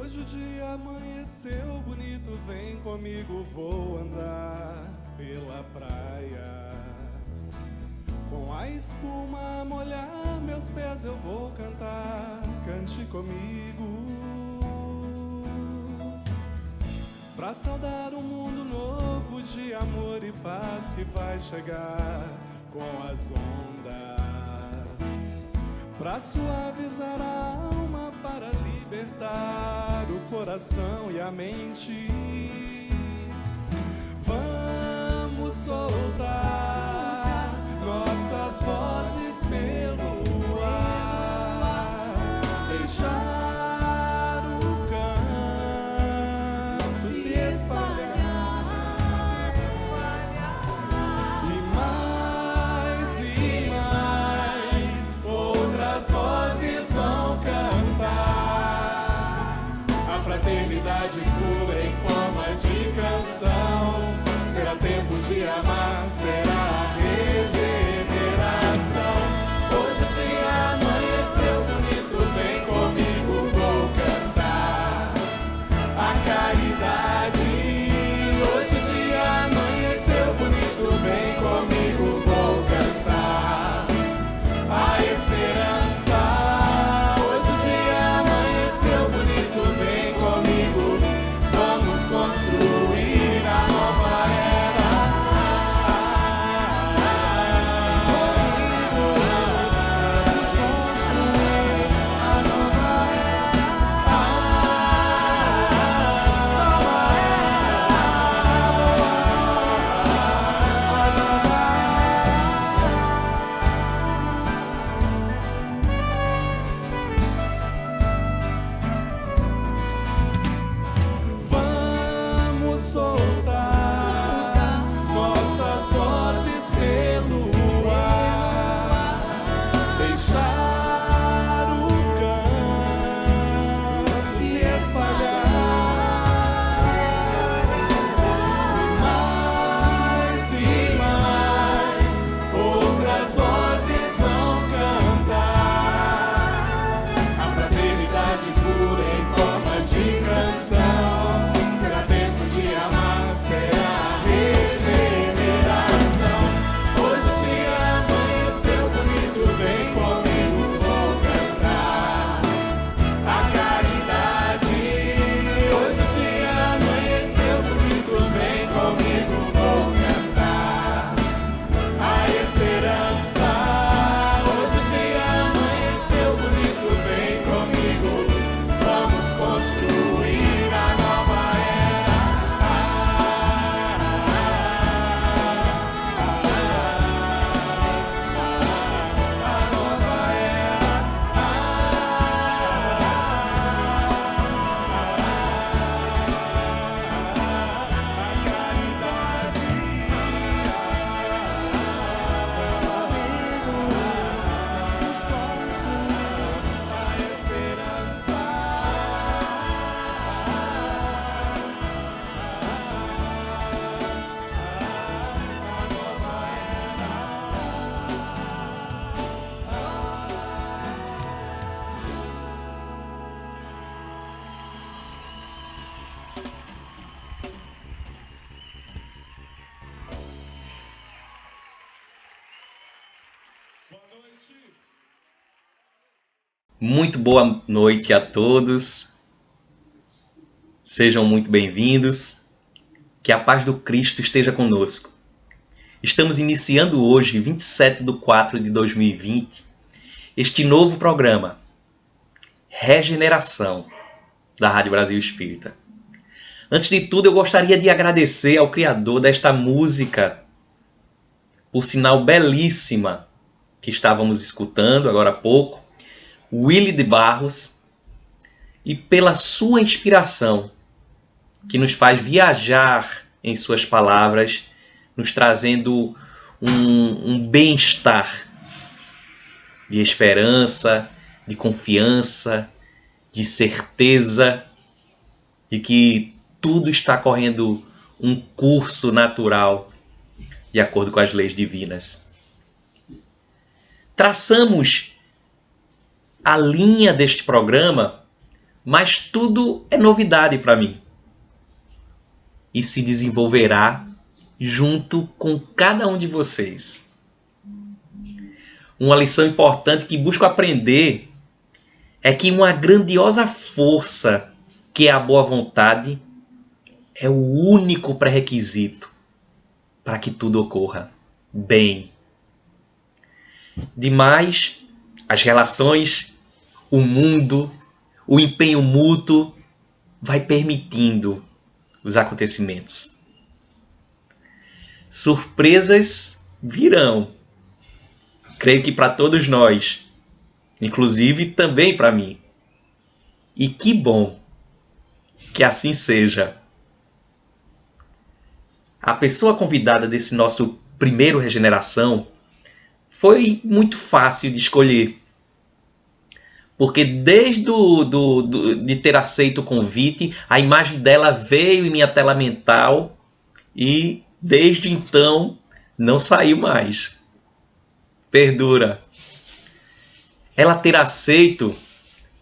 Hoje o dia amanheceu bonito, vem comigo, vou andar pela praia. Com a espuma a molhar meus pés eu vou cantar, cante comigo. Pra saudar um mundo novo de amor e paz que vai chegar com as ondas. Pra suavizar a alma, para libertar o coração e a mente. Vamos soltar nossas vozes pelo ar, deixar o canto se espalhar, e mais outras vozes vão cantar. A fraternidade pura em forma de canção. Será tempo de amar, será a regeneração. Hoje o dia amanheceu bonito, vem comigo, vou cantar a caridade. Hoje o dia amanheceu bonito, vem comigo, vou cantar a esperança. Hoje o dia amanheceu bonito, vem comigo, vamos construir a nova era. Vamos construir a nova era. Vamos soltar nossas vozes pelo ar, deixar o canto se espalhar, e mais outras vozes vão cantar. A fraternidade pura em forma de canção. Será tempo de amar, será a regeneração. Hoje o dia amanheceu bonito, vem comigo, vou cantar a caridade. Hoje o dia amanheceu bonito, vem comigo, vou cantar a esperança. Hoje o dia amanheceu bonito, vem comigo, vamos construir a nova era. A nova era. A caridade. Vamos construir a esperança. Muito boa noite a todos. Sejam muito bem-vindos. Que a paz do Cristo esteja conosco. Estamos iniciando hoje, 27/4/2020, este novo programa, Regeneração, da Rádio Brasil Espírita. Antes de tudo, eu gostaria de agradecer ao criador desta música, por sinal belíssima, que estávamos escutando agora há pouco, Willy de Barros, e pela sua inspiração, que nos faz viajar em suas palavras, nos trazendo um bem-estar de esperança, de confiança, de certeza de que tudo está correndo um curso natural de acordo com as leis divinas. Traçamos a linha deste programa mas tudo é novidade para mim e se desenvolverá junto com cada um de vocês. Uma lição importante que busco aprender é que uma grandiosa força, que é a boa vontade, é o único pré-requisito para que tudo ocorra bem. Demais, as relações, o mundo, o empenho mútuo vai permitindo os acontecimentos. Surpresas virão. Creio que para todos nós, inclusive também para mim. E que bom que assim seja. A pessoa convidada desse nosso primeiro Regeneração foi muito fácil de escolher. Porque desde de ter aceito o convite, a imagem dela veio em minha tela mental e desde então não saiu mais. Perdura. Ela ter aceito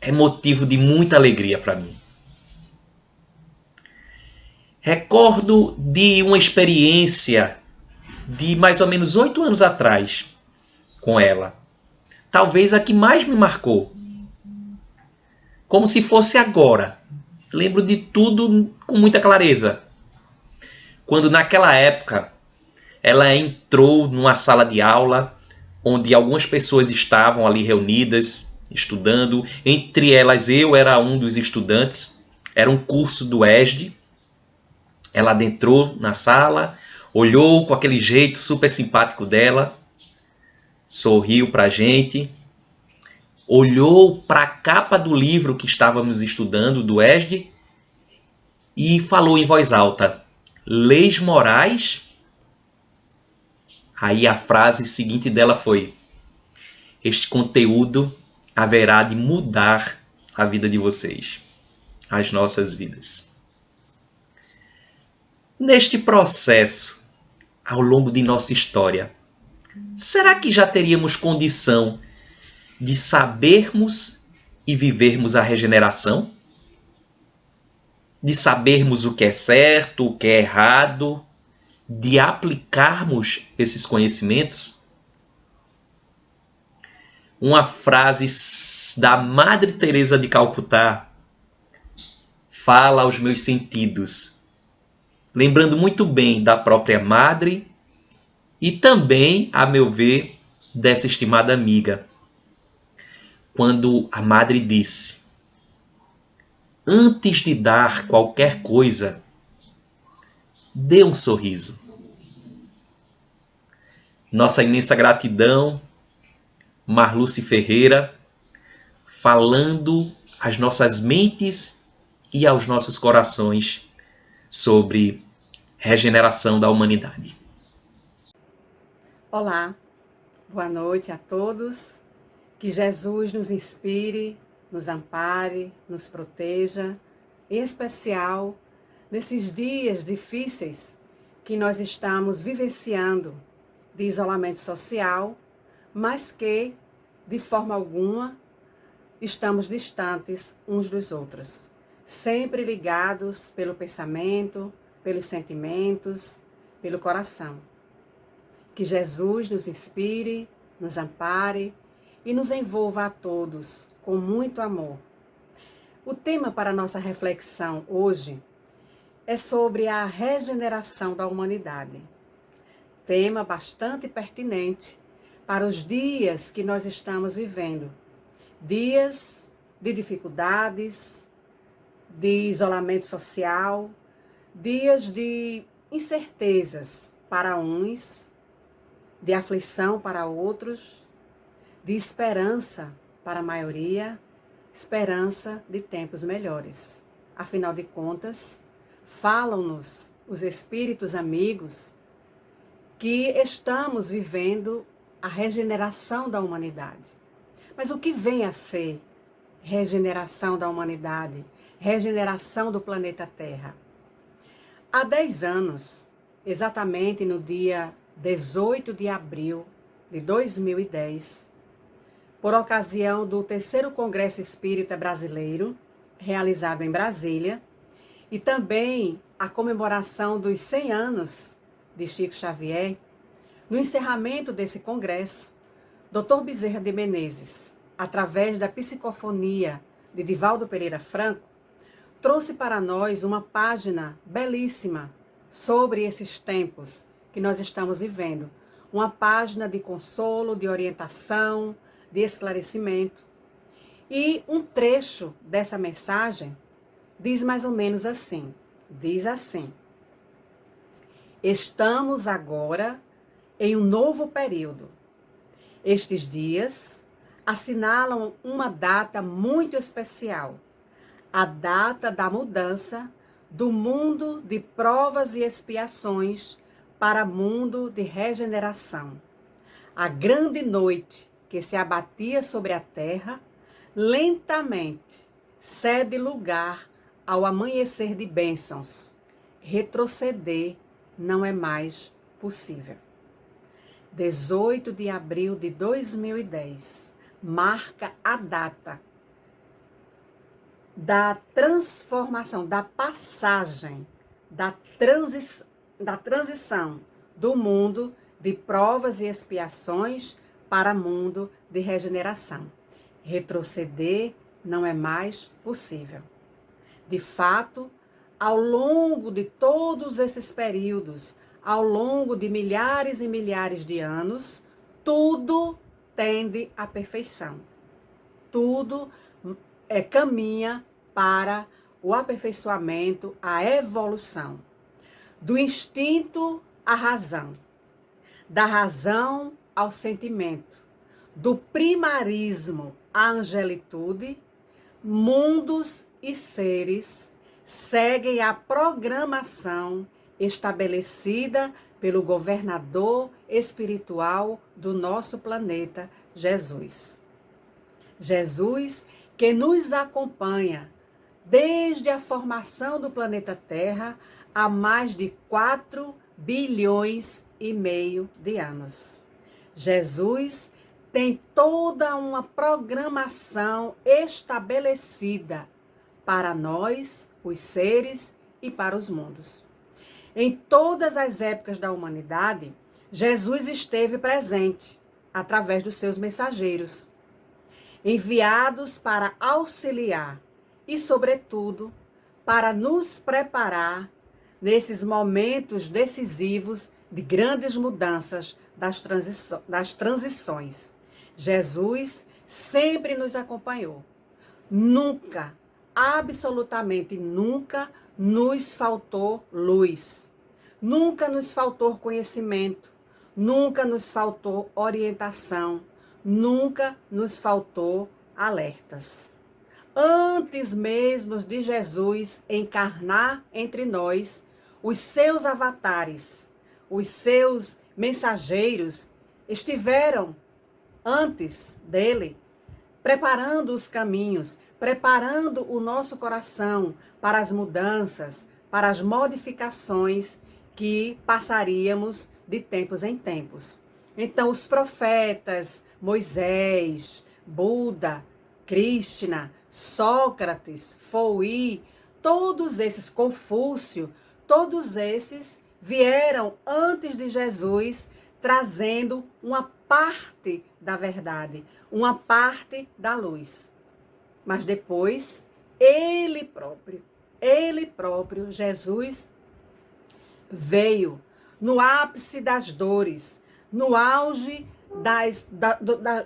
é motivo de muita alegria para mim. Recordo de uma experiência de mais ou menos 8 anos atrás com ela. Talvez a que mais me marcou. Como se fosse agora. Lembro de tudo com muita clareza. Quando naquela época ela entrou numa sala de aula onde algumas pessoas estavam ali reunidas, estudando. Entre elas eu era um dos estudantes. Era um curso do ESD. Ela adentrou na sala, olhou com aquele jeito super simpático dela, sorriu para a gente, olhou para a capa do livro que estávamos estudando, do ESD, e falou em voz alta: Leis morais? Aí a frase seguinte dela foi: este conteúdo haverá de mudar a vida de vocês, as nossas vidas. Neste processo, ao longo de nossa história, será que já teríamos condição de sabermos e vivermos a regeneração? De sabermos o que é certo, o que é errado, de aplicarmos esses conhecimentos? Uma frase da Madre Teresa de Calcutá fala aos meus sentidos, lembrando muito bem da própria Madre e também, a meu ver, dessa estimada amiga. Quando a Madre disse: antes de dar qualquer coisa, dê um sorriso. Nossa imensa gratidão, Marluce Ferreira, falando às nossas mentes e aos nossos corações sobre regeneração da humanidade. Olá, boa noite a todos. Que Jesus nos inspire, nos ampare, nos proteja, em especial nesses dias difíceis que nós estamos vivenciando de isolamento social, mas que, de forma alguma, estamos distantes uns dos outros, sempre ligados pelo pensamento, pelos sentimentos, pelo coração. Que Jesus nos inspire, nos ampare e nos envolva a todos com muito amor. O tema para a nossa reflexão hoje é sobre a regeneração da humanidade. Tema bastante pertinente para os dias que nós estamos vivendo. Dias de dificuldades, de isolamento social, dias de incertezas para uns, de aflição para outros, de esperança para a maioria, esperança de tempos melhores. Afinal de contas, falam-nos os espíritos amigos que estamos vivendo a regeneração da humanidade. Mas o que vem a ser regeneração da humanidade, regeneração do planeta Terra? Há 10 anos, exatamente no dia 18 de abril de 2010, por ocasião do 3º Congresso Espírita Brasileiro, realizado em Brasília, e também a comemoração dos 100 anos de Chico Xavier. No encerramento desse congresso, Dr. Bezerra de Menezes, através da psicofonia de Divaldo Pereira Franco, trouxe para nós uma página belíssima sobre esses tempos que nós estamos vivendo. Uma página de consolo, de orientação, de esclarecimento. E um trecho dessa mensagem diz mais ou menos assim, diz assim: estamos agora em um novo período. Estes dias assinalam uma data muito especial, a data da mudança do mundo de provas e expiações para mundo de regeneração. A grande noite que se abatia sobre a terra, lentamente cede lugar ao amanhecer de bênçãos. Retroceder não é mais possível. 18 de abril de 2010 marca a data da transformação, da passagem, da transição do mundo de provas e expiações para mundo de regeneração. Retroceder não é mais possível. De fato, ao longo de todos esses períodos, ao longo de milhares e milhares de anos, tudo tende à perfeição. Tudo caminha para o aperfeiçoamento, a evolução. Do instinto à razão, da razão ao sentimento, do primarismo à angelitude, mundos e seres seguem a programação estabelecida pelo governador espiritual do nosso planeta, Jesus. Jesus que nos acompanha desde a formação do planeta Terra há mais de 4 bilhões e meio de anos. Jesus tem toda uma programação estabelecida para nós, os seres, e para os mundos. Em todas as épocas da humanidade, Jesus esteve presente através dos seus mensageiros, enviados para auxiliar e, sobretudo, para nos preparar nesses momentos decisivos de grandes mudanças das transições. Jesus sempre nos acompanhou. Nunca, absolutamente nunca, nos faltou luz. Nunca nos faltou conhecimento. Nunca nos faltou orientação. Nunca nos faltou alertas. Antes mesmo de Jesus encarnar entre nós, os seus avatares, os seus mensageiros estiveram antes dele, preparando os caminhos, preparando o nosso coração para as mudanças, para as modificações que passaríamos de tempos em tempos. Então, os profetas, Moisés, Buda, Krishna, Sócrates, Fouí, todos esses, Confúcio, todos esses vieram antes de Jesus trazendo uma parte da verdade, uma parte da luz. Mas depois, ele próprio, Jesus, veio no ápice das dores, no auge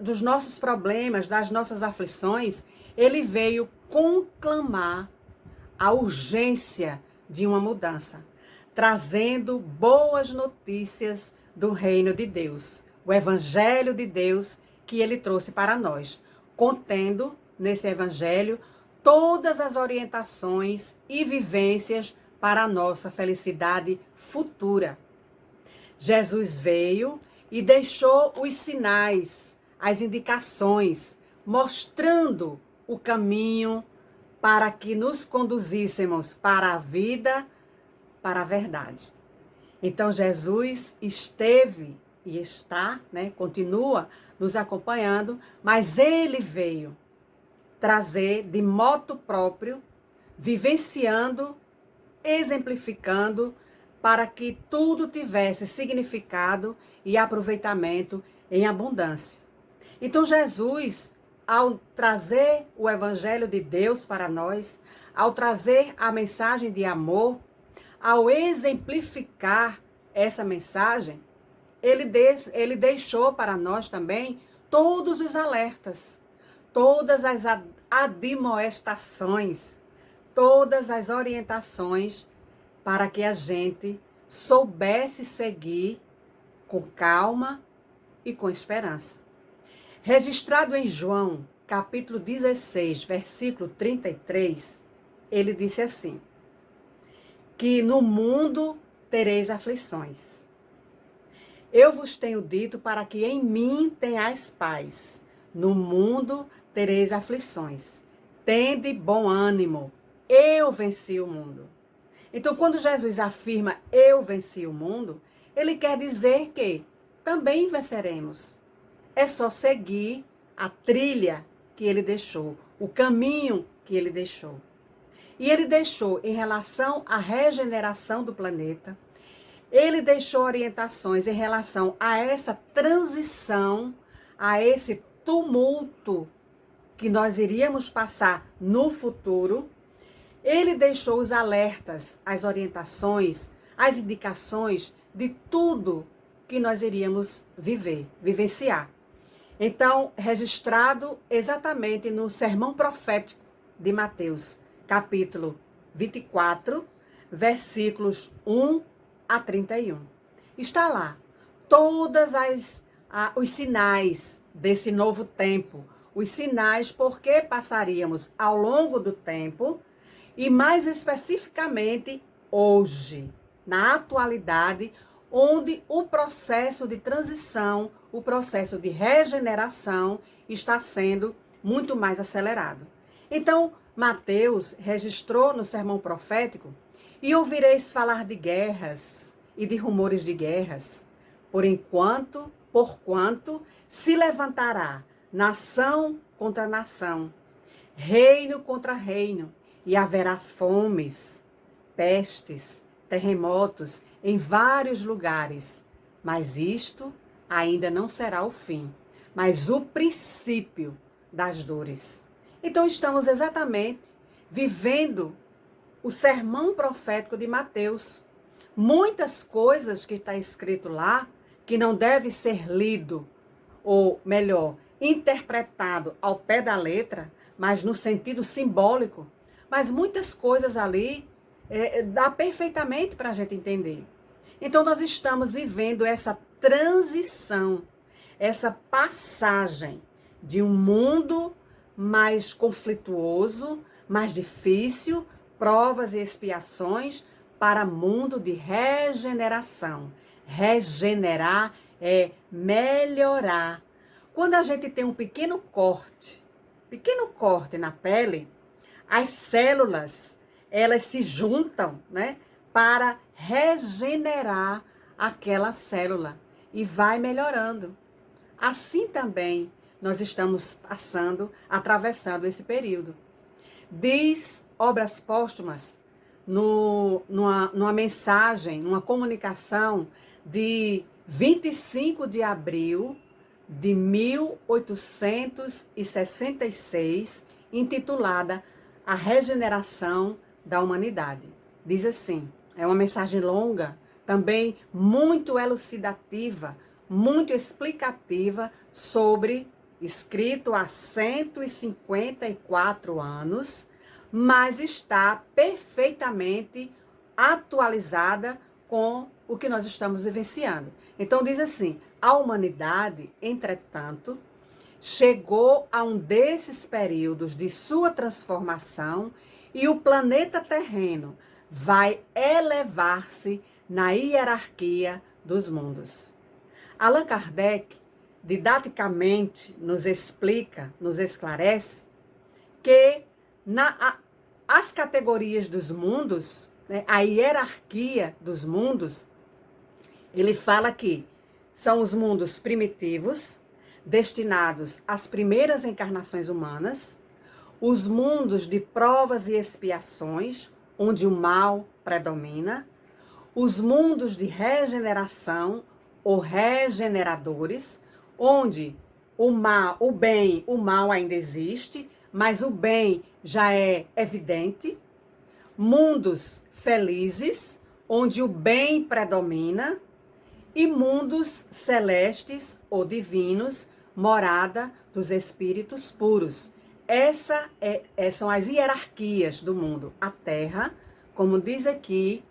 dos nossos problemas, das nossas aflições, ele veio conclamar a urgência de uma mudança, trazendo boas notícias do reino de Deus, o evangelho de Deus que ele trouxe para nós, contendo nesse evangelho todas as orientações e vivências para a nossa felicidade futura. Jesus veio e deixou os sinais, as indicações, mostrando o caminho para que nos conduzíssemos para a vida, para a verdade. Então Jesus esteve e está, continua nos acompanhando, mas ele veio trazer de moto próprio, vivenciando, exemplificando, para que tudo tivesse significado e aproveitamento em abundância. Então Jesus, ao trazer o Evangelho de Deus para nós, ao trazer a mensagem de amor, ao exemplificar essa mensagem, ele deixou para nós também todos os alertas, todas as admoestações, todas as orientações para que a gente soubesse seguir com calma e com esperança. Registrado em João, capítulo 16, versículo 33, ele disse assim, que no mundo tereis aflições. Eu vos tenho dito para que em mim tenhais paz. No mundo tereis aflições. Tende bom ânimo. Eu venci o mundo. Então, quando Jesus afirma eu venci o mundo, ele quer dizer que também venceremos. É só seguir a trilha que ele deixou, o caminho que ele deixou. E ele deixou em relação à regeneração do planeta, ele deixou orientações em relação a essa transição, a esse tumulto que nós iríamos passar no futuro. Ele deixou os alertas, as orientações, as indicações de tudo que nós iríamos vivenciar. Então, registrado exatamente no sermão profético de Mateus, capítulo 24, versículos 1 a 31. Está lá todas os sinais desse novo tempo, os sinais porque passaríamos ao longo do tempo e mais especificamente hoje, na atualidade, onde o processo de transição, o processo de regeneração está sendo muito mais acelerado. Então, Mateus registrou no sermão profético: e ouvireis falar de guerras e de rumores de guerras, porquanto se levantará nação contra nação, reino contra reino, e haverá fomes, pestes, terremotos em vários lugares. Mas isto ainda não será o fim, mas o princípio das dores. Então estamos exatamente vivendo o sermão profético de Mateus. Muitas coisas que está escrito lá, que não deve ser lido, ou melhor, interpretado ao pé da letra, mas no sentido simbólico. Mas muitas coisas ali dá perfeitamente para a gente entender. Então nós estamos vivendo essa transição, essa passagem de um mundo mais conflituoso, mais difícil, provas e expiações, para mundo de regeneração. Regenerar é melhorar. Quando a gente tem um pequeno corte na pele, as células, elas se juntam, né, para regenerar aquela célula e vai melhorando. Assim também nós estamos atravessando esse período. Diz Obras Póstumas, numa mensagem, numa comunicação de 25 de abril de 1866, intitulada A Regeneração da Humanidade. Diz assim, é uma mensagem longa, também muito elucidativa, muito explicativa escrito há 154 anos, mas está perfeitamente atualizada com o que nós estamos vivenciando. Então diz assim: a humanidade, entretanto, chegou a um desses períodos de sua transformação e o planeta terreno vai elevar-se na hierarquia dos mundos. Allan Kardec didaticamente nos explica, nos esclarece que as categorias dos mundos, né, a hierarquia dos mundos, ele fala que são os mundos primitivos, destinados às primeiras encarnações humanas, os mundos de provas e expiações, onde o mal predomina, os mundos de regeneração ou regeneradores, onde o mal ainda existe, mas o bem já é evidente, mundos felizes, onde o bem predomina, e mundos celestes ou divinos, morada dos espíritos puros. São as hierarquias do mundo. A Terra, como diz aqui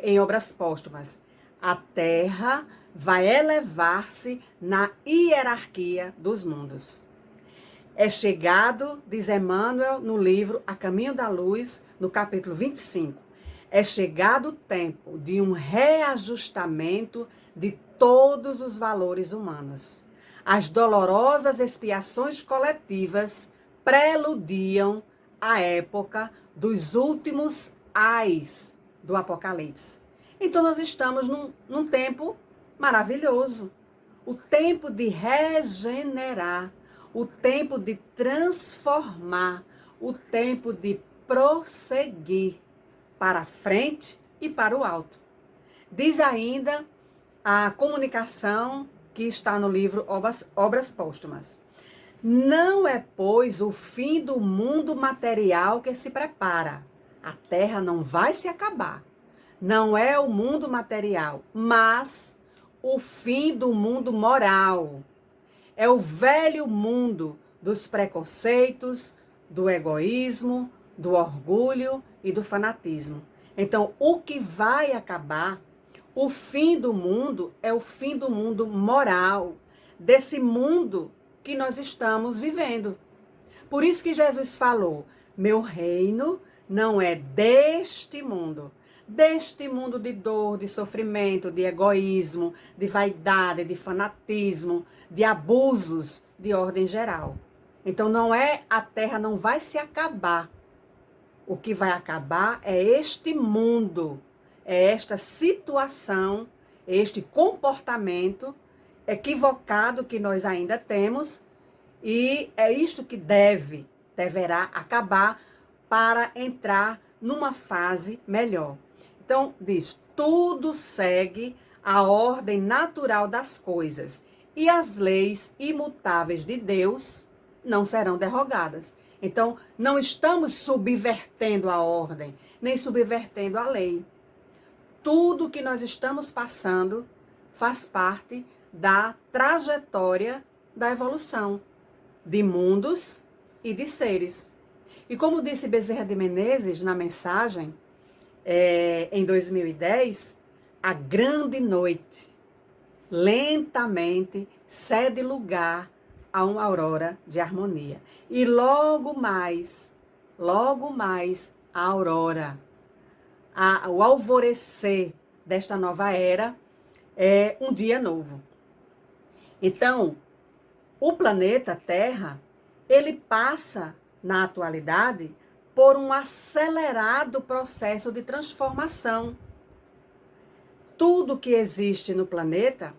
em Obras Póstumas, a Terra vai elevar-se na hierarquia dos mundos. É chegado, diz Emmanuel no livro A Caminho da Luz, no capítulo 25, é chegado o tempo de um reajustamento de todos os valores humanos. As dolorosas expiações coletivas preludiam a época dos últimos ais do Apocalipse. Então nós estamos num tempo maravilhoso, o tempo de regenerar, o tempo de transformar, o tempo de prosseguir para a frente e para o alto. Diz ainda a comunicação que está no livro Obras Póstumas. Não é, pois, o fim do mundo material que se prepara. A Terra não vai se acabar. Não é o mundo material, mas o fim do mundo moral. É o velho mundo dos preconceitos, do egoísmo, do orgulho e do fanatismo. Então, o que vai acabar, o fim do mundo, é o fim do mundo moral, desse mundo que nós estamos vivendo. Por isso que Jesus falou, meu reino não é deste mundo de dor, de sofrimento, de egoísmo, de vaidade, de fanatismo, de abusos de ordem geral. Então a Terra não vai se acabar. O que vai acabar é este mundo, é esta situação, este comportamento equivocado que nós ainda temos, e é isto que deverá acabar para entrar numa fase melhor. Então, diz, tudo segue a ordem natural das coisas e as leis imutáveis de Deus não serão derrogadas. Então, não estamos subvertendo a ordem, nem subvertendo a lei. Tudo que nós estamos passando faz parte da trajetória da evolução de mundos e de seres. E como disse Bezerra de Menezes na mensagem, em 2010, a grande noite lentamente cede lugar a uma aurora de harmonia. E logo mais, a aurora, o alvorecer desta nova era é um dia novo. Então, o planeta Terra, ele passa, na atualidade, por um acelerado processo de transformação. Tudo que existe no planeta,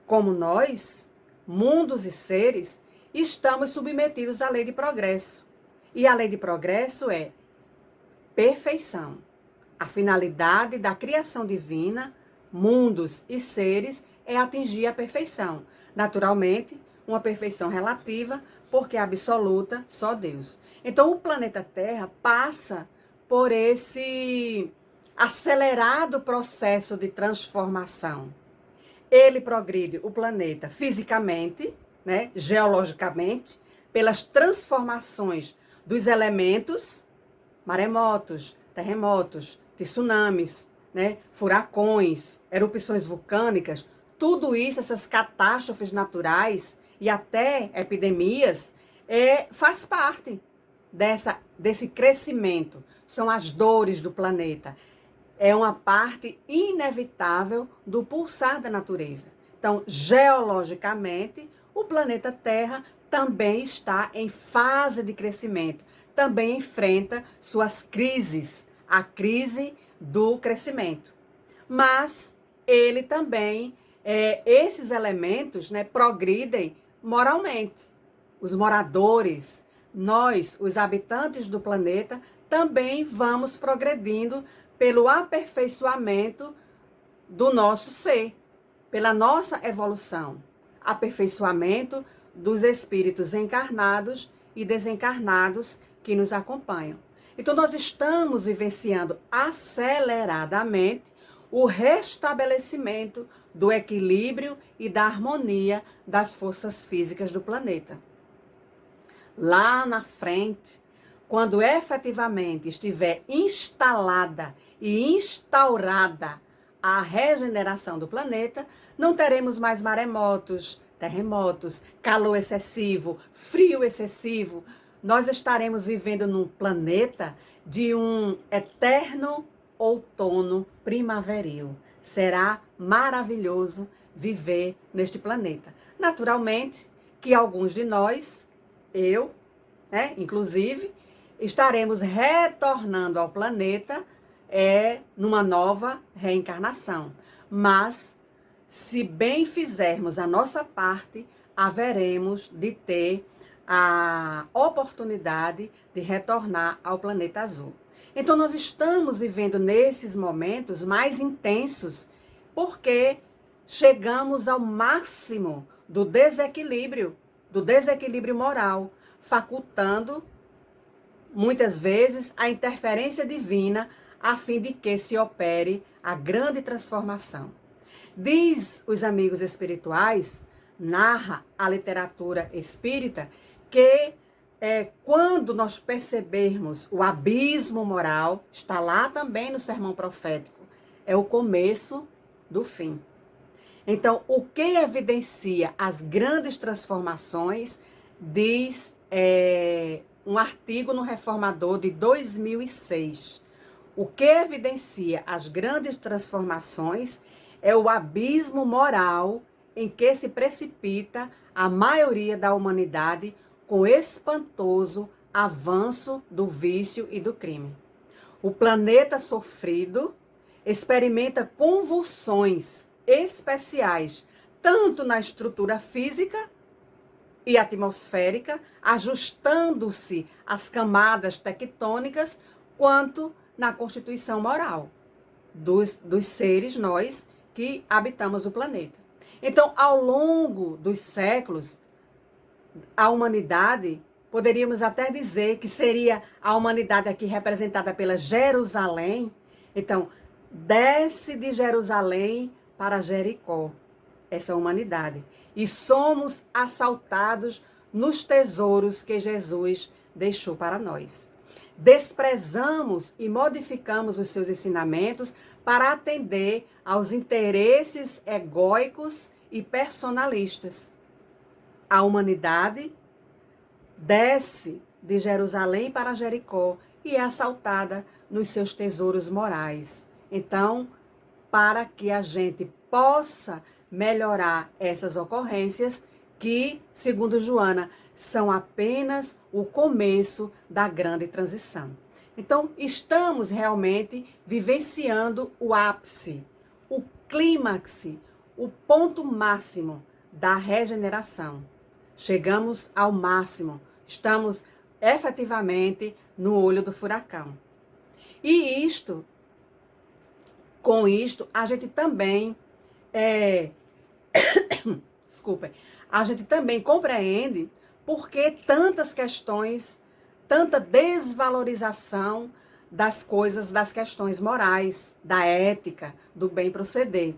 como nós, mundos e seres, estamos submetidos à lei de progresso. E a lei de progresso é perfeição. A finalidade da criação divina, mundos e seres, é atingir a perfeição. Naturalmente, uma perfeição relativa, porque é absoluta, só Deus. Então, o planeta Terra passa por esse acelerado processo de transformação. Ele progride o planeta fisicamente, né, geologicamente, pelas transformações dos elementos, maremotos, terremotos, tsunamis, né, furacões, erupções vulcânicas, tudo isso, essas catástrofes naturais e até epidemias, faz parte desse crescimento. São as dores do planeta. É uma parte inevitável do pulsar da natureza. Então, geologicamente, o planeta Terra também está em fase de crescimento. Também enfrenta suas crises, a crise do crescimento. Mas ele também, esses elementos, né, progridem moralmente. Os moradores nós, os habitantes do planeta, também vamos progredindo pelo aperfeiçoamento do nosso ser, pela nossa evolução, aperfeiçoamento dos espíritos encarnados e desencarnados que nos acompanham. Então, nós estamos vivenciando aceleradamente o restabelecimento do equilíbrio e da harmonia das forças físicas do planeta. Lá na frente, quando efetivamente estiver instalada e instaurada a regeneração do planeta, não teremos mais maremotos, terremotos, calor excessivo, frio excessivo. Nós estaremos vivendo num planeta de um eterno outono primaveril. Será maravilhoso viver neste planeta. Naturalmente que alguns de nós, eu, inclusive, estaremos retornando ao planeta numa nova reencarnação. Mas, se bem fizermos a nossa parte, haveremos de ter a oportunidade de retornar ao planeta azul. Então, nós estamos vivendo nesses momentos mais intensos, porque chegamos ao máximo do desequilíbrio moral, facultando, muitas vezes, a interferência divina, a fim de que se opere a grande transformação. Diz os amigos espirituais, narra a literatura espírita, que quando nós percebermos o abismo moral, está lá também no sermão profético, é o começo do fim. Então, o que evidencia as grandes transformações, diz um artigo no Reformador de 2006. O que evidencia as grandes transformações é o abismo moral em que se precipita a maioria da humanidade com espantoso avanço do vício e do crime. O planeta sofrido experimenta convulsões especiais, tanto na estrutura física e atmosférica, ajustando-se às camadas tectônicas, quanto na constituição moral dos seres, nós que habitamos o planeta. Então, ao longo dos séculos, a humanidade, poderíamos até dizer que seria a humanidade aqui representada pela Jerusalém. Então, desce de Jerusalém para Jericó, essa humanidade. E somos assaltados nos tesouros que Jesus deixou para nós. Desprezamos e modificamos os seus ensinamentos para atender aos interesses egóicos e personalistas. A humanidade desce de Jerusalém para Jericó e é assaltada nos seus tesouros morais. Então, para que a gente possa melhorar essas ocorrências, que, segundo Joana, são apenas o começo da grande transição. Então, estamos realmente vivenciando o ápice, o clímax, o ponto máximo da regeneração. Chegamos ao máximo, estamos efetivamente no olho do furacão. E com isto, a gente também a gente também compreende por que tantas questões, tanta desvalorização das coisas, das questões morais, da ética, do bem proceder.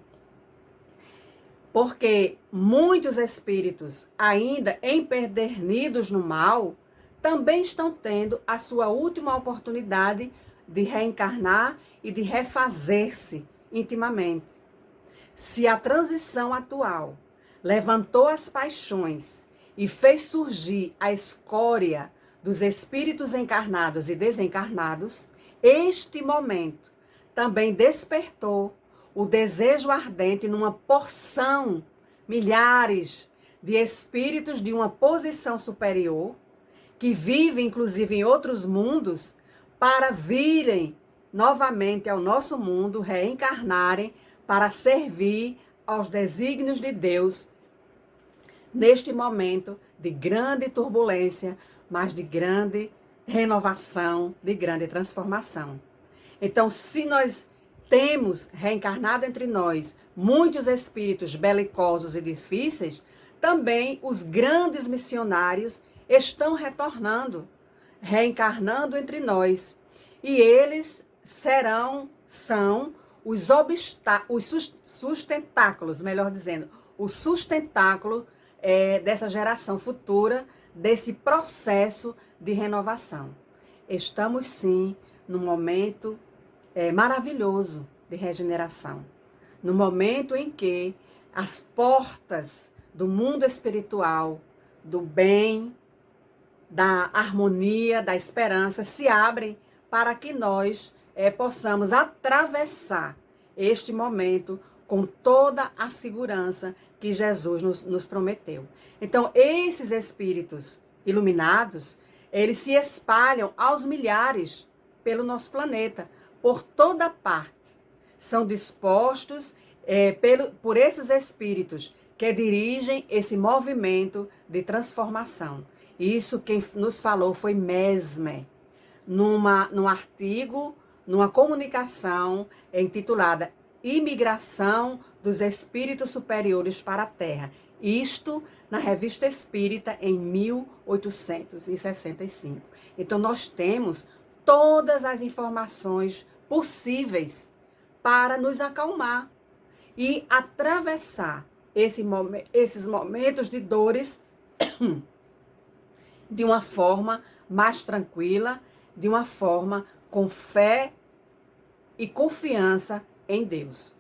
Porque muitos espíritos, ainda empedernidos no mal, também estão tendo a sua última oportunidade de reencarnar e de refazer-se intimamente. Se a transição atual levantou as paixões e fez surgir a escória dos espíritos encarnados e desencarnados, este momento também despertou o desejo ardente numa porção, milhares de espíritos de uma posição superior, que vivem inclusive em outros mundos, para virem novamente ao nosso mundo, reencarnarem para servir aos desígnios de Deus neste momento de grande turbulência mas de grande renovação, de grande transformação. Então, se nós temos reencarnado entre nós muitos espíritos belicosos e difíceis, também os grandes missionários estão retornando, reencarnando entre nós. E eles são os sustentáculos, melhor dizendo, o sustentáculo dessa geração futura, desse processo de renovação. Estamos, sim, num momento maravilhoso de regeneração. No momento em que as portas do mundo espiritual, do bem, da harmonia, da esperança se abrem para que nós possamos atravessar este momento com toda a segurança que Jesus nos prometeu. Então, esses espíritos iluminados, eles se espalham aos milhares pelo nosso planeta, por toda parte. São dispostos por esses espíritos que dirigem esse movimento de transformação. E isso quem nos falou foi Mesmer, num artigo, numa comunicação intitulada Imigração dos Espíritos Superiores para a Terra. Isto na Revista Espírita em 1865. Então nós temos todas as informações possíveis para nos acalmar e atravessar esses momentos de dores de uma forma mais tranquila, de uma forma com fé e confiança em Deus.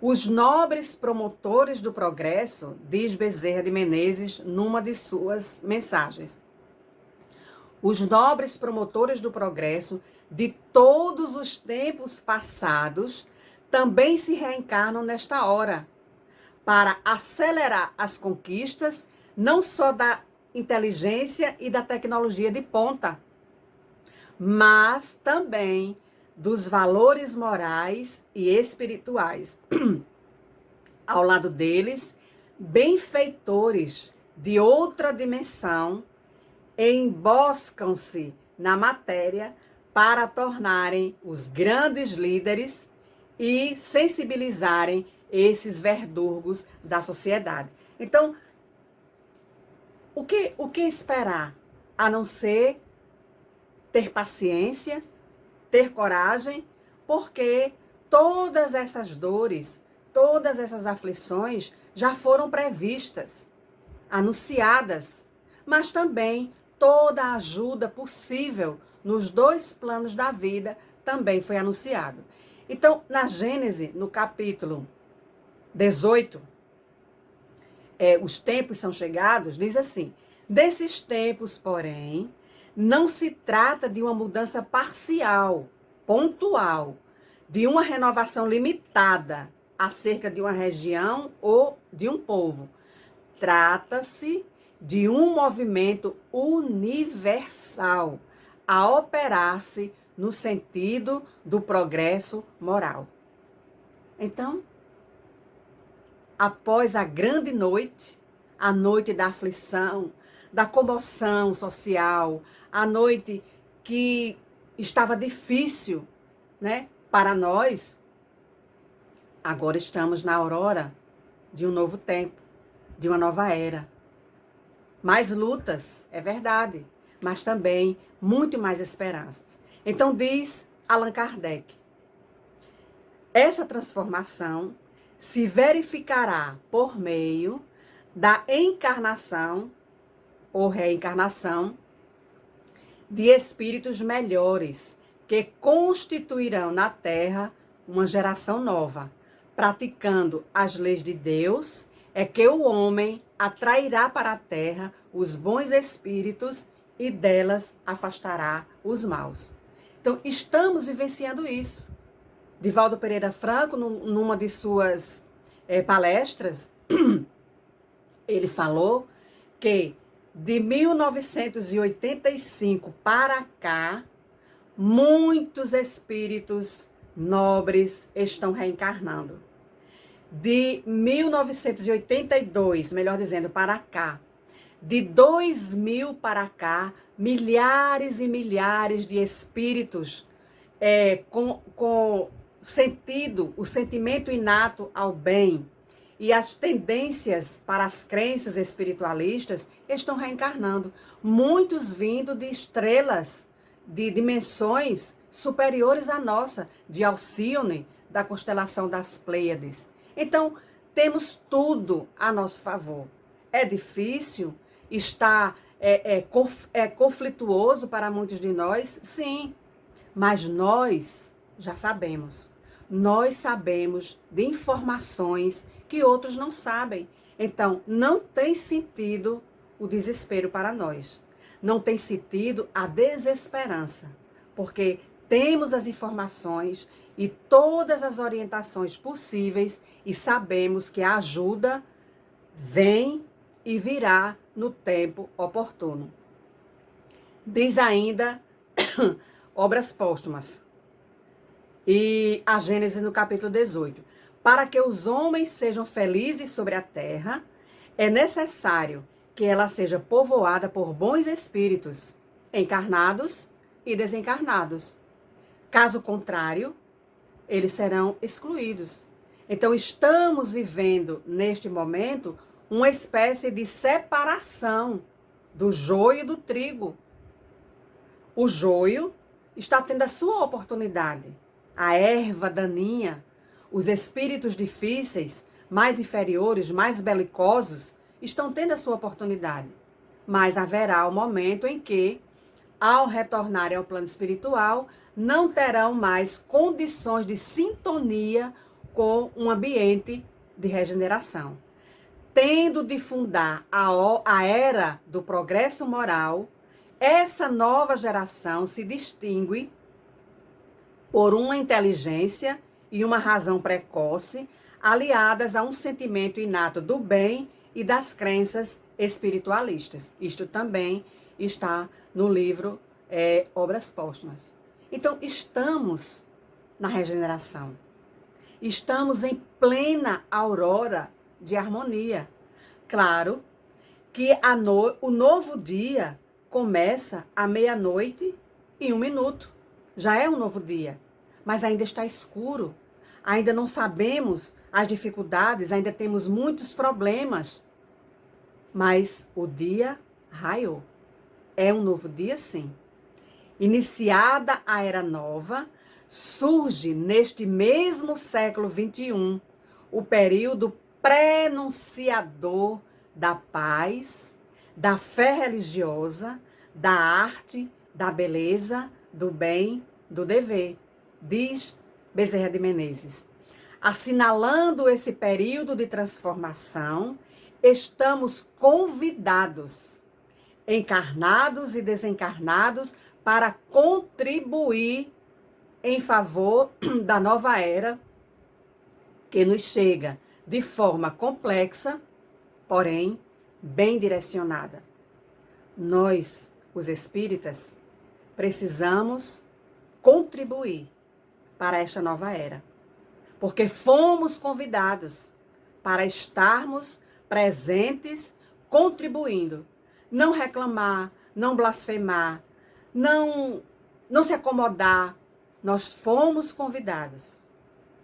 Os nobres promotores do progresso, diz Bezerra de Menezes numa de suas mensagens, os nobres promotores do progresso de todos os tempos passados também se reencarnam nesta hora, para acelerar as conquistas não só da inteligência e da tecnologia de ponta, mas também dos valores morais e espirituais. Ao lado deles, benfeitores de outra dimensão emboscam-se na matéria para tornarem os grandes líderes e sensibilizarem esses verdugos da sociedade. Então, o que esperar? A não ser ter paciência, ter coragem, porque todas essas dores, todas essas aflições já foram previstas, anunciadas, mas também toda a ajuda possível nos dois planos da vida também foi anunciado. Então, na Gênesis, no capítulo 18, os tempos são chegados, diz assim: desses tempos, porém, não se trata de uma mudança parcial, pontual, de uma renovação limitada acerca de uma região ou de um povo. Trata-se de um movimento universal a operar-se no sentido do progresso moral. Então, após a grande noite, a noite da aflição, da comoção social, a noite que estava difícil, né, para nós, agora estamos na aurora de um novo tempo, de uma nova era. Mais lutas, é verdade, mas também muito mais esperanças. Então diz Allan Kardec, essa transformação se verificará por meio da encarnação ou reencarnação de espíritos melhores que constituirão na Terra uma geração nova. Praticando as leis de Deus, é que o homem atrairá para a Terra os bons espíritos e delas afastará os maus. Então, estamos vivenciando isso. Divaldo Pereira Franco, numa de suas palestras, ele falou que de 1985 para cá, muitos espíritos nobres estão reencarnando. De 1982, melhor dizendo, para cá, de 2000 para cá, milhares e milhares de espíritos com sentido, o sentimento inato ao bem e as tendências para as crenças espiritualistas estão reencarnando. Muitos vindo de estrelas, de dimensões superiores à nossa, de Alcíone, da constelação das Pleiades. Então, temos tudo a nosso favor. É difícil, está conflituoso para muitos de nós? Sim, mas nós já sabemos. Nós sabemos de informações que outros não sabem. Então, não tem sentido o desespero para nós. Não tem sentido a desesperança, porque temos as informações e todas as orientações possíveis e sabemos que a ajuda vem e virá no tempo oportuno. Diz ainda Obras Póstumas e a Gênesis no capítulo 18. Para que os homens sejam felizes sobre a terra, é necessário que ela seja povoada por bons espíritos, encarnados e desencarnados. Caso contrário, eles serão excluídos. Então, estamos vivendo, neste momento, uma espécie de separação do joio e do trigo. O joio está tendo a sua oportunidade. A erva daninha, os espíritos difíceis, mais inferiores, mais belicosos, estão tendo a sua oportunidade. Mas haverá o momento em que, ao retornarem ao plano espiritual, não terão mais condições de sintonia com um ambiente de regeneração. Tendo de fundar a era do progresso moral, essa nova geração se distingue por uma inteligência e uma razão precoce, aliadas a um sentimento inato do bem e das crenças espiritualistas. Isto também está no livro Obras Póstumas. Então, estamos na regeneração. Estamos em plena aurora de harmonia. Claro que o novo dia começa à 00:01. Já é um novo dia, mas ainda está escuro. Ainda não sabemos as dificuldades, ainda temos muitos problemas. Mas o dia raiou. É um novo dia, sim. Iniciada a Era Nova, surge neste mesmo século XXI o período prenunciador da paz, da fé religiosa, da arte, da beleza, do bem, do dever, diz Bezerra de Menezes. Assinalando esse período de transformação, estamos convidados, encarnados e desencarnados, para contribuir em favor da nova era que nos chega de forma complexa, porém bem direcionada. Nós, os espíritas, precisamos contribuir para esta nova era, porque fomos convidados para estarmos presentes, contribuindo. Não reclamar, não blasfemar, não se acomodar. Nós fomos convidados.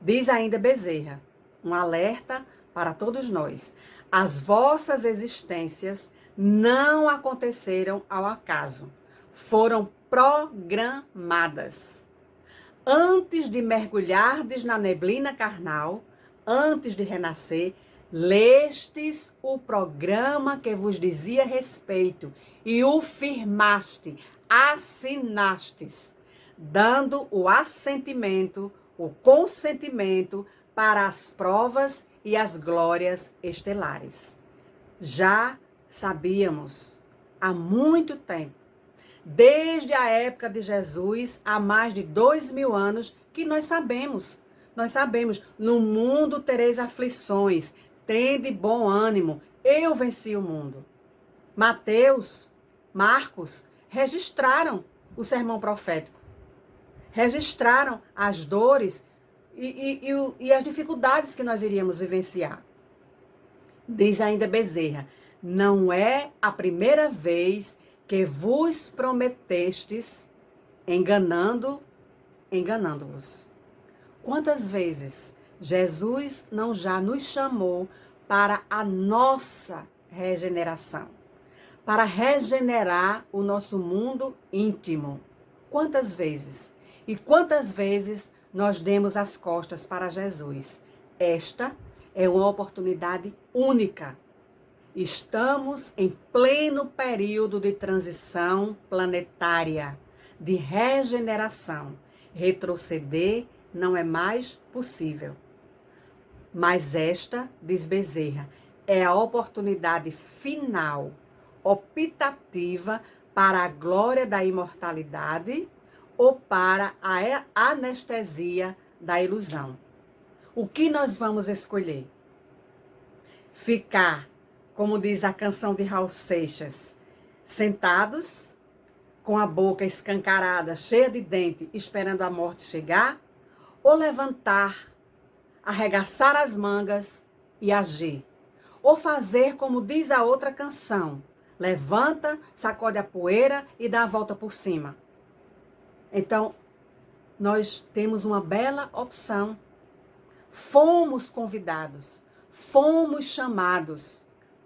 Diz ainda Bezerra, um alerta para todos nós. As vossas existências não aconteceram ao acaso. Foram programadas. Antes de mergulhardes na neblina carnal, antes de renascer, lestes o programa que vos dizia respeito e o firmaste, assinastes, dando o assentimento, o consentimento para as provas e as glórias estelares. Já sabíamos há muito tempo, desde a época de Jesus, há mais de 2000 anos, que nós sabemos, no mundo tereis aflições, tende bom ânimo, eu venci o mundo. Mateus, Marcos, registraram o sermão profético, registraram as dores e as dificuldades que nós iríamos vivenciar. Diz ainda Bezerra, não é a primeira vez que vos prometestes, enganando-vos. Quantas vezes Jesus não já nos chamou para a nossa regeneração, para regenerar o nosso mundo íntimo? Quantas vezes? E quantas vezes nós demos as costas para Jesus? Esta é uma oportunidade única. Estamos em pleno período de transição planetária, de regeneração. Retroceder não é mais possível. Mas esta, diz Bezerra, é a oportunidade final, optativa para a glória da imortalidade ou para a anestesia da ilusão. O que nós vamos escolher? Ficar, como diz a canção de Raul Seixas, sentados, com a boca escancarada, cheia de dente, esperando a morte chegar? Ou levantar, arregaçar as mangas e agir? Ou fazer como diz a outra canção, levanta, sacode a poeira e dá a volta por cima? Então, nós temos uma bela opção. Fomos convidados, fomos chamados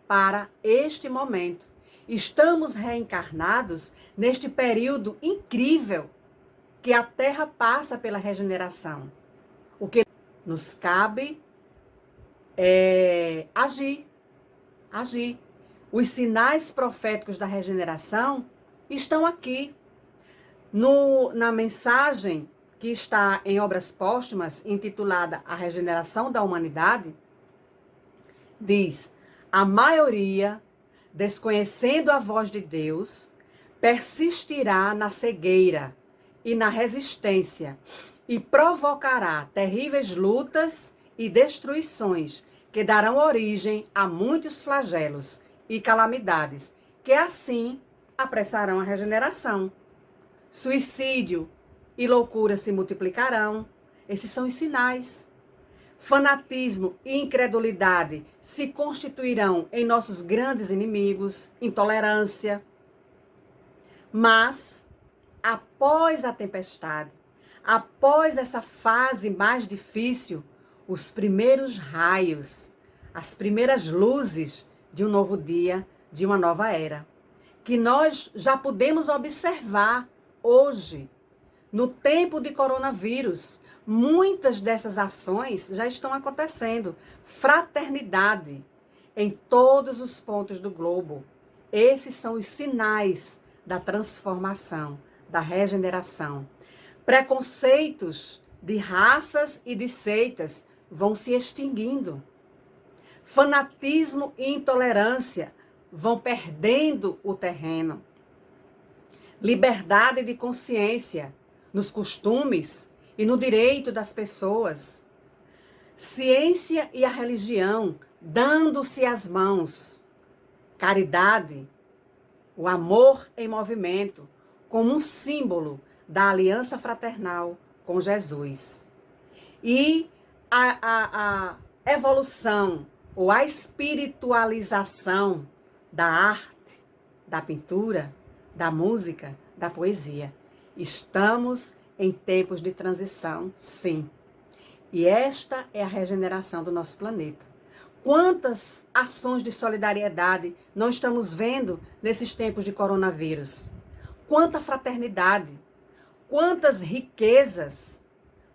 para este momento. Estamos reencarnados neste período incrível que a Terra passa pela regeneração. O que nos cabe é agir. Os sinais proféticos da regeneração estão aqui. Na mensagem que está em Obras Póstumas, intitulada A Regeneração da Humanidade, diz: a maioria, desconhecendo a voz de Deus, persistirá na cegueira e na resistência e provocará terríveis lutas e destruições que darão origem a muitos flagelos e calamidades, que assim apressarão a regeneração. Suicídio e loucura se multiplicarão. Esses são os sinais. Fanatismo e incredulidade se constituirão em nossos grandes inimigos, intolerância. Mas, após a tempestade, após essa fase mais difícil, os primeiros raios, as primeiras luzes de um novo dia, de uma nova era, que nós já podemos observar hoje, no tempo de coronavírus. Muitas dessas ações já estão acontecendo. Fraternidade em todos os pontos do globo. Esses são os sinais da transformação, da regeneração. Preconceitos de raças e de seitas vão se extinguindo. Fanatismo e intolerância vão perdendo o terreno. Liberdade de consciência nos costumes e no direito das pessoas. Ciência e a religião dando-se as mãos. Caridade, o amor em movimento, como um símbolo da aliança fraternal com Jesus. E a evolução ou a espiritualização da arte, da pintura, da música, da poesia. Estamos em tempos de transição, sim. E esta é a regeneração do nosso planeta. Quantas ações de solidariedade não estamos vendo nesses tempos de coronavírus? Quanta fraternidade, quantas riquezas,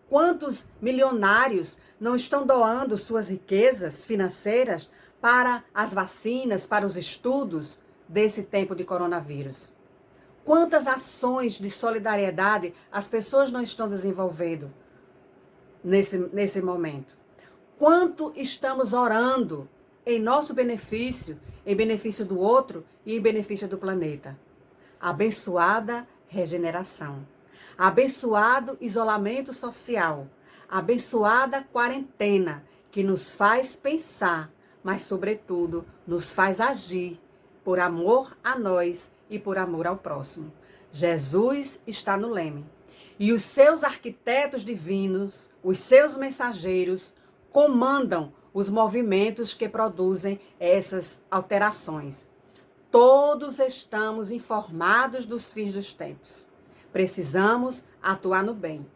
quantos milionários não estão doando suas riquezas financeiras para as vacinas, para os estudos desse tempo de coronavírus? Quantas ações de solidariedade as pessoas não estão desenvolvendo nesse momento? Quanto estamos orando em nosso benefício, em benefício do outro e em benefício do planeta? Abençoada regeneração. Abençoado isolamento social. Abençoada quarentena, que nos faz pensar, mas, sobretudo, nos faz agir por amor a nós e por amor ao próximo. Jesus está no leme. E os seus arquitetos divinos, os seus mensageiros, comandam os movimentos que produzem essas alterações. Todos estamos informados dos fins dos tempos. Precisamos atuar no bem.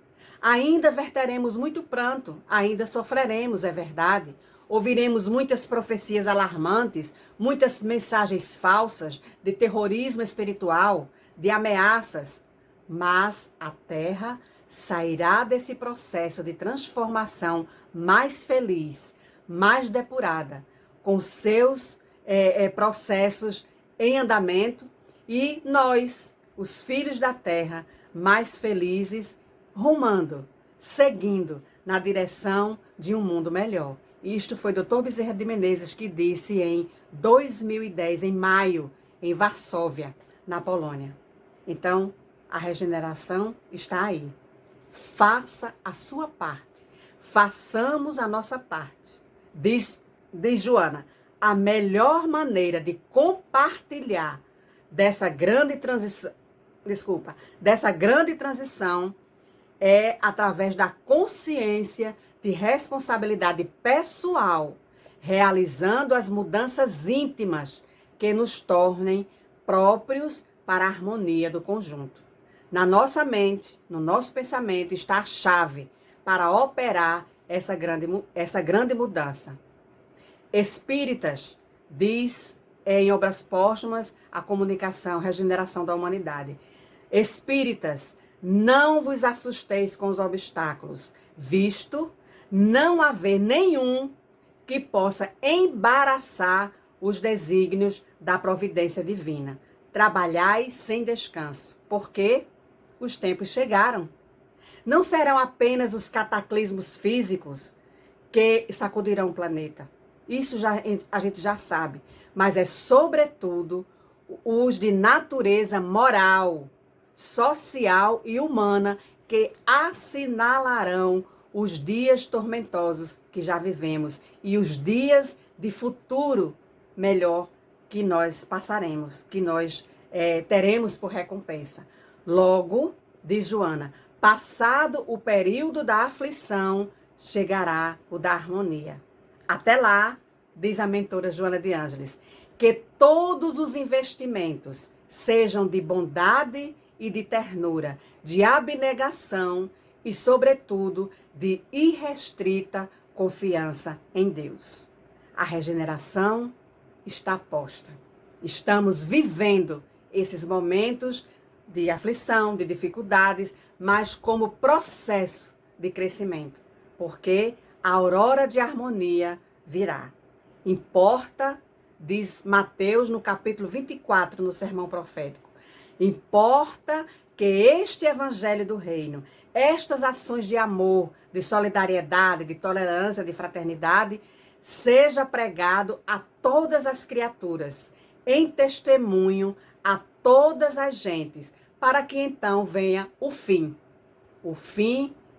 Ainda verteremos muito pranto, ainda sofreremos, é verdade. Ouviremos muitas profecias alarmantes, muitas mensagens falsas de terrorismo espiritual, de ameaças. Mas a Terra sairá desse processo de transformação mais feliz, mais depurada, com seus processos em andamento, e nós, os filhos da Terra, mais felizes, rumando, seguindo na direção de um mundo melhor. Isto foi Dr. Bezerra de Menezes que disse em 2010, em maio, em Varsóvia, na Polônia. Então, a regeneração está aí. Faça a sua parte. Façamos a nossa parte. Diz Joana, a melhor maneira de compartilhar dessa grande transição é através da consciência de responsabilidade pessoal, realizando as mudanças íntimas que nos tornem próprios para a harmonia do conjunto. Na nossa mente, no nosso pensamento, está a chave para operar essa grande mudança. Espíritas, diz em Obras Póstumas, a comunicação, regeneração da humanidade. Espíritas, não vos assusteis com os obstáculos, visto não haver nenhum que possa embaraçar os desígnios da providência divina. Trabalhai sem descanso, porque os tempos chegaram. Não serão apenas os cataclismos físicos que sacudirão o planeta. Isso a gente já sabe. Mas é, sobretudo, os de natureza moral, social e humana que assinalarão os dias tormentosos que já vivemos e os dias de futuro melhor que nós passaremos, que nós teremos por recompensa. Logo, diz Joana, passado o período da aflição, chegará o da harmonia. Até lá, diz a mentora Joana de Ângeles, que todos os investimentos sejam de bondade e de ternura, de abnegação e, sobretudo, de irrestrita confiança em Deus. A regeneração está posta. Estamos vivendo esses momentos de aflição, de dificuldades, mas como processo de crescimento, porque a aurora de harmonia virá. Importa, diz Mateus no capítulo 24, no Sermão Profético, importa que este evangelho do reino, estas ações de amor, de solidariedade, de tolerância, de fraternidade, seja pregado a todas as criaturas, em testemunho a todas as gentes, para que então venha o fim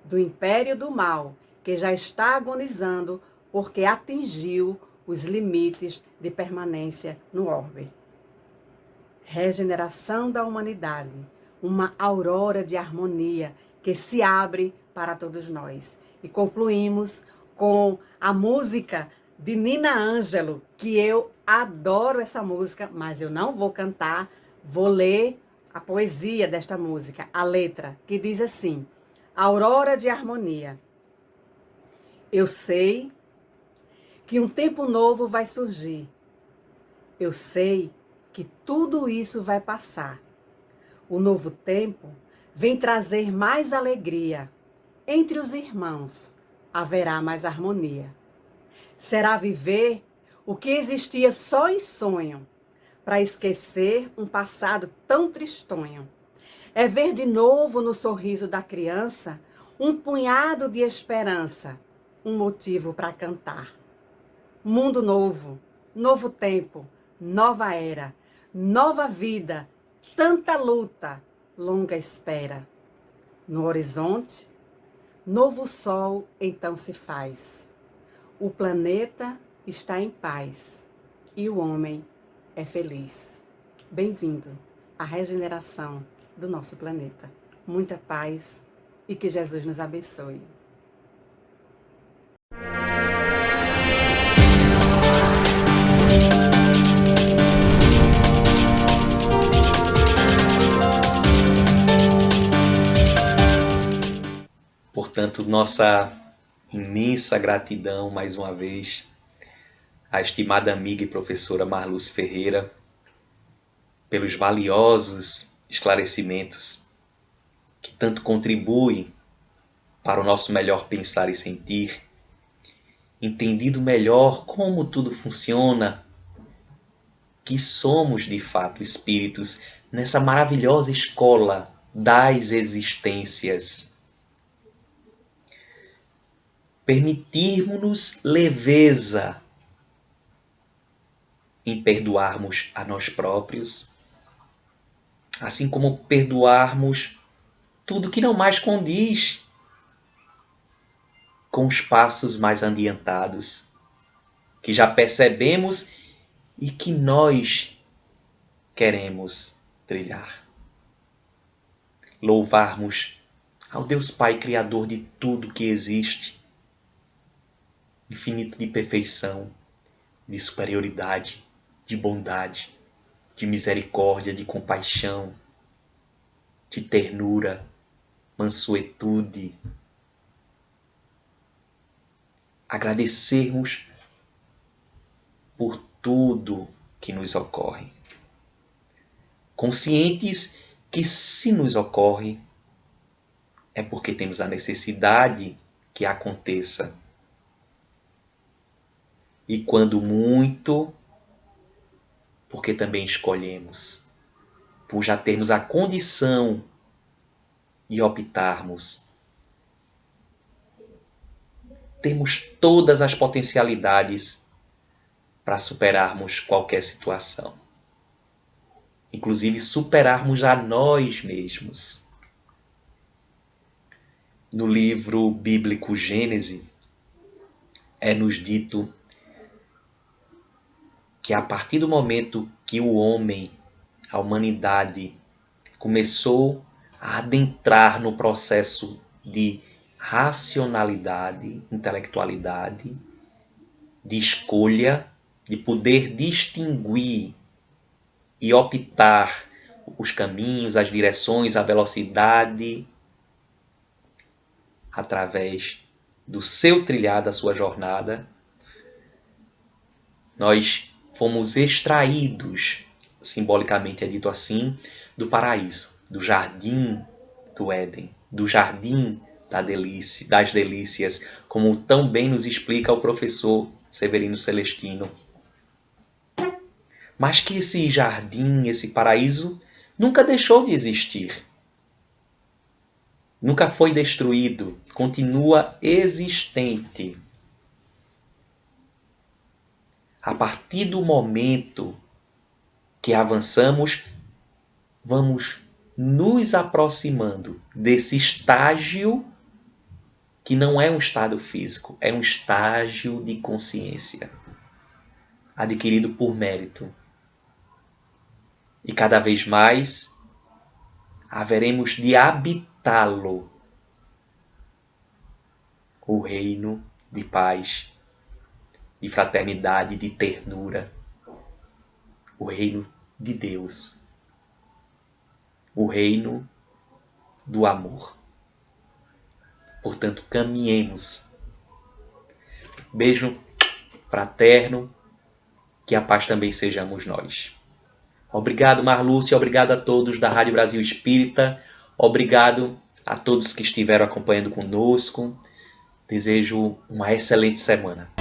do império do mal, que já está agonizando porque atingiu os limites de permanência no orbe. Regeneração da humanidade, uma aurora de harmonia que se abre para todos nós. E concluímos com a música de Nina Ângelo, que eu adoro essa música, mas eu não vou cantar, vou ler a poesia desta música, a letra, que diz assim: Aurora de harmonia. Eu sei que um tempo novo vai surgir. Eu sei que tudo isso vai passar. O novo tempo vem trazer mais alegria. Entre os irmãos haverá mais harmonia. Será viver o que existia só em sonho, para esquecer um passado tão tristonho. É ver de novo no sorriso da criança um punhado de esperança, um motivo para cantar. Mundo novo, novo tempo, nova era, nova vida, tanta luta, longa espera. No horizonte, novo sol então se faz. O planeta está em paz e o homem é feliz. Bem-vindo à regeneração do nosso planeta. Muita paz e que Jesus nos abençoe. Portanto, nossa imensa gratidão mais uma vez à estimada amiga e professora Marluce Ferreira pelos valiosos esclarecimentos que tanto contribuem para o nosso melhor pensar e sentir, entendido melhor como tudo funciona, que somos de fato espíritos nessa maravilhosa escola das existências. Permitirmos-nos leveza em perdoarmos a nós próprios, assim como perdoarmos tudo que não mais condiz com os passos mais adiantados, que já percebemos e que nós queremos trilhar. Louvarmos ao Deus Pai Criador de tudo que existe, infinito de perfeição, de superioridade, de bondade, de misericórdia, de compaixão, de ternura, mansuetude. Agradecermos por tudo que nos ocorre. Conscientes que se nos ocorre é porque temos a necessidade que aconteça. E quando muito, porque também escolhemos, por já termos a condição de optarmos. Temos todas as potencialidades para superarmos qualquer situação. Inclusive superarmos a nós mesmos. No livro bíblico Gênesis, é-nos dito que a partir do momento que o homem, a humanidade, começou a adentrar no processo de racionalidade, intelectualidade, de escolha, de poder distinguir e optar os caminhos, as direções, a velocidade, através do seu trilhar, da sua jornada, nós fomos extraídos, simbolicamente é dito assim, do paraíso, do jardim do Éden, do jardim das delícias, como tão bem nos explica o professor Severino Celestino. Mas que esse jardim, esse paraíso, nunca deixou de existir. Nunca foi destruído, continua existente. A partir do momento que avançamos, vamos nos aproximando desse estágio que não é um estado físico, é um estágio de consciência, adquirido por mérito. E cada vez mais haveremos de habitá-lo, o reino de paz, de fraternidade, de ternura, o reino de Deus, o reino do amor. Portanto, caminhemos. Beijo fraterno, que a paz também sejamos nós. Obrigado, Marluce, obrigado a todos da Rádio Brasil Espírita, obrigado a todos que estiveram acompanhando conosco. Desejo uma excelente semana.